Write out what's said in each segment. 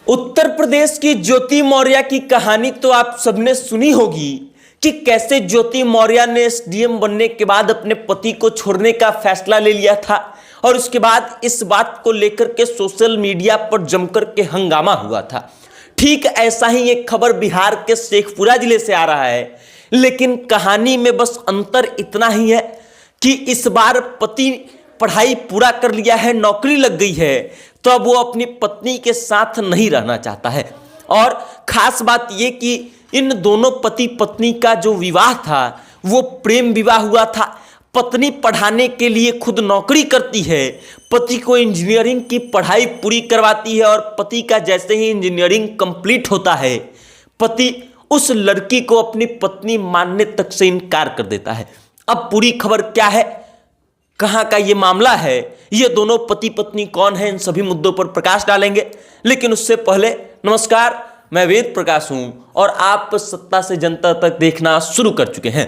उत्तर प्रदेश की ज्योति मौर्य की कहानी तो आप सबने सुनी होगी कि कैसे ज्योति मौर्य ने एसडीएम बनने के बाद अपने पति को छोड़ने का फैसला ले लिया था और उसके बाद इस बात को लेकर के सोशल मीडिया पर जमकर के हंगामा हुआ था। ठीक ऐसा ही एक खबर बिहार के शेखपुरा जिले से आ रहा है, लेकिन कहानी में बस अंतर इतना ही है कि इस बार पति पढ़ाई पूरा कर लिया है, नौकरी लग गई है, तो अब वो अपनी पत्नी के साथ नहीं रहना चाहता है। और खास बात ये कि इन दोनों पति पत्नी का जो विवाह था वो प्रेम विवाह हुआ था। पत्नी पढ़ाने के लिए खुद नौकरी करती है, पति को इंजीनियरिंग की पढ़ाई पूरी करवाती है और पति का जैसे ही इंजीनियरिंग कंप्लीट होता है, पति उस लड़की को अपनी पत्नी मानने तक से इनकार कर देता है। अब पूरी खबर क्या है, कहाँ का ये मामला है, ये दोनों पति पत्नी कौन है, इन सभी मुद्दों पर प्रकाश डालेंगे। लेकिन उससे पहले नमस्कार, मैं वेद प्रकाश हूं और आप सत्ता से जनता तक देखना शुरू कर चुके हैं।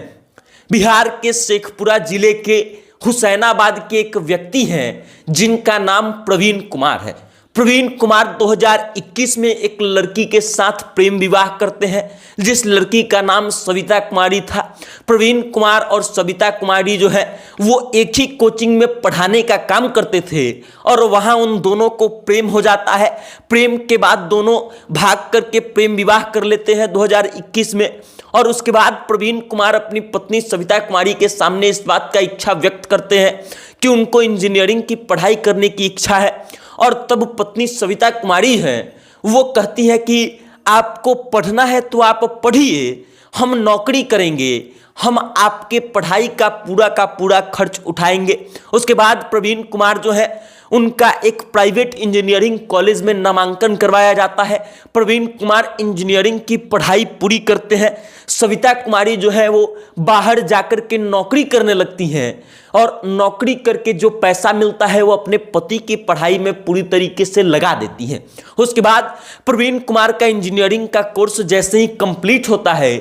बिहार के शेखपुरा जिले के हुसैनाबाद के एक व्यक्ति हैं जिनका नाम प्रवीण कुमार है। प्रवीण कुमार 2021 में एक लड़की के साथ प्रेम विवाह करते हैं, जिस लड़की का नाम सविता कुमारी था। प्रवीण कुमार और सविता कुमारी जो है वो एक ही कोचिंग में पढ़ाने का काम करते थे और वहाँ उन दोनों को प्रेम हो जाता है। प्रेम के बाद दोनों भाग करके प्रेम विवाह कर लेते हैं 2021 में। और उसके बाद प्रवीण कुमार अपनी पत्नी सविता कुमारी के सामने इस बात का इच्छा व्यक्त करते हैं कि उनको इंजीनियरिंग की पढ़ाई करने की इच्छा है। और तब पत्नी सविता कुमारी है वो कहती है कि आपको पढ़ना है तो आप पढ़िए, हम नौकरी करेंगे, हम आपके पढ़ाई का पूरा खर्च उठाएंगे। उसके बाद प्रवीण कुमार जो है उनका एक प्राइवेट इंजीनियरिंग कॉलेज में नामांकन करवाया जाता है। प्रवीण कुमार इंजीनियरिंग की पढ़ाई पूरी करते हैं। सविता कुमारी जो है वो बाहर जाकर के नौकरी करने लगती हैं और नौकरी करके जो पैसा मिलता है वो अपने पति की पढ़ाई में पूरी तरीके से लगा देती हैं। उसके बाद प्रवीण कुमार का इंजीनियरिंग का कोर्स जैसे ही कंप्लीट होता है,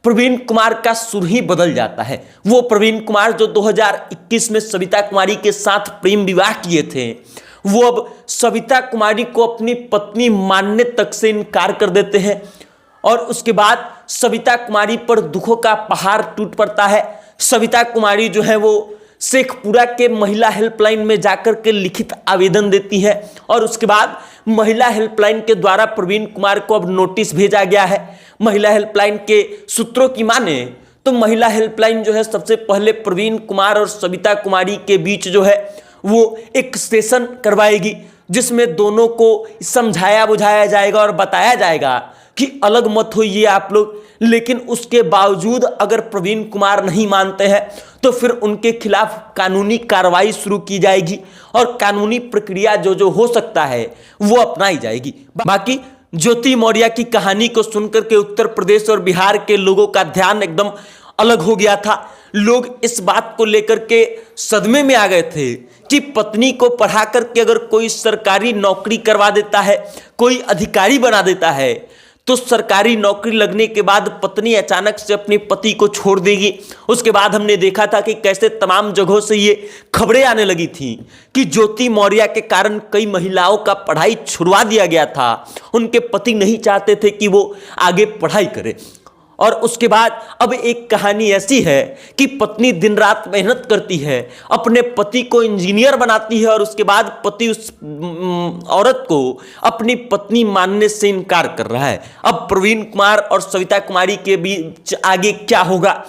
प्रवीण कुमार का सुर ही बदल जाता है। वो प्रवीण कुमार जो 2021 में सविता कुमारी के साथ प्रेम विवाह किए थे, वो अब सविता कुमारी को अपनी पत्नी मानने तक से इनकार कर देते हैं। और उसके बाद सविता कुमारी पर दुखों का पहाड़ टूट पड़ता है। सविता कुमारी जो है वो शेखपुरा के महिला हेल्पलाइन में जाकर के लिखित आवेदन देती है और उसके बाद महिला हेल्पलाइन के द्वारा प्रवीण कुमार को अब नोटिस भेजा गया है। महिला हेल्पलाइन के सूत्रों की माने तो महिला हेल्पलाइन जो है सबसे पहले प्रवीण कुमार और सविता कुमारी के बीच जो है वो एक सेशन करवाएगी, जिसमें दोनों को समझाया बुझाया जाएगा और बताया जाएगा कि अलग मत होइए आप लोग। लेकिन उसके बावजूद अगर प्रवीण कुमार नहीं मानते हैं तो फिर उनके खिलाफ कानूनी कार्रवाई शुरू की जाएगी और कानूनी प्रक्रिया जो हो सकता है वो अपनाई जाएगी। बाकी ज्योति मौर्य की कहानी को सुनकर के उत्तर प्रदेश और बिहार के लोगों का ध्यान एकदम अलग हो गया था। लोग इस बात को लेकर के सदमे में आ गए थे कि पत्नी को पढ़ा करके अगर कोई सरकारी नौकरी करवा देता है, कोई अधिकारी बना देता है, तो सरकारी नौकरी लगने के बाद पत्नी अचानक से अपने पति को छोड़ देगी। उसके बाद हमने देखा था कि कैसे तमाम जगहों से ये खबरें आने लगी थी कि ज्योति मौर्य के कारण कई महिलाओं का पढ़ाई छुड़वा दिया गया था। उनके पति नहीं चाहते थे कि वो आगे पढ़ाई करे। और उसके बाद अब एक कहानी ऐसी है कि पत्नी दिन रात मेहनत करती है, अपने पति को इंजीनियर बनाती है और उसके बाद पति उस औरत को अपनी पत्नी मानने से इनकार कर रहा है। अब प्रवीण कुमार और सविता कुमारी के बीच आगे क्या होगा,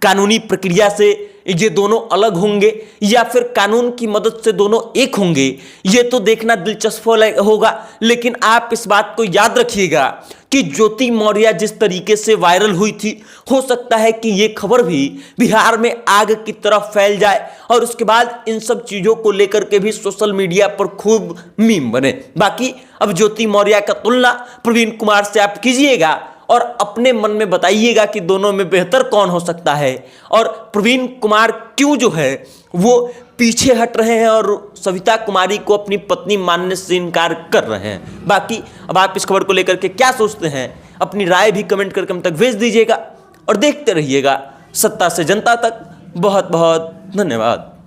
कानूनी प्रक्रिया से ये दोनों अलग होंगे या फिर कानून की मदद से दोनों एक होंगे, ये तो देखना दिलचस्प होगा। लेकिन आप इस बात को याद रखिएगा कि ज्योति मौर्य जिस तरीके से वायरल हुई थी, हो सकता है कि ये खबर भी बिहार में आग की तरफ फैल जाए और उसके बाद इन सब चीज़ों को लेकर के भी सोशल मीडिया पर खूब मीम बने। बाकी अब ज्योति मौर्य का तुलना प्रवीण कुमार से आप कीजिएगा और अपने मन में बताइएगा कि दोनों में बेहतर कौन हो सकता है और प्रवीण कुमार क्यों जो है वो पीछे हट रहे हैं और सविता कुमारी को अपनी पत्नी मानने से इनकार कर रहे हैं। बाकी अब आप इस खबर को लेकर के क्या सोचते हैं, अपनी राय भी कमेंट करके हम तक भेज दीजिएगा और देखते रहिएगा सत्ता से जनता तक। बहुत बहुत धन्यवाद।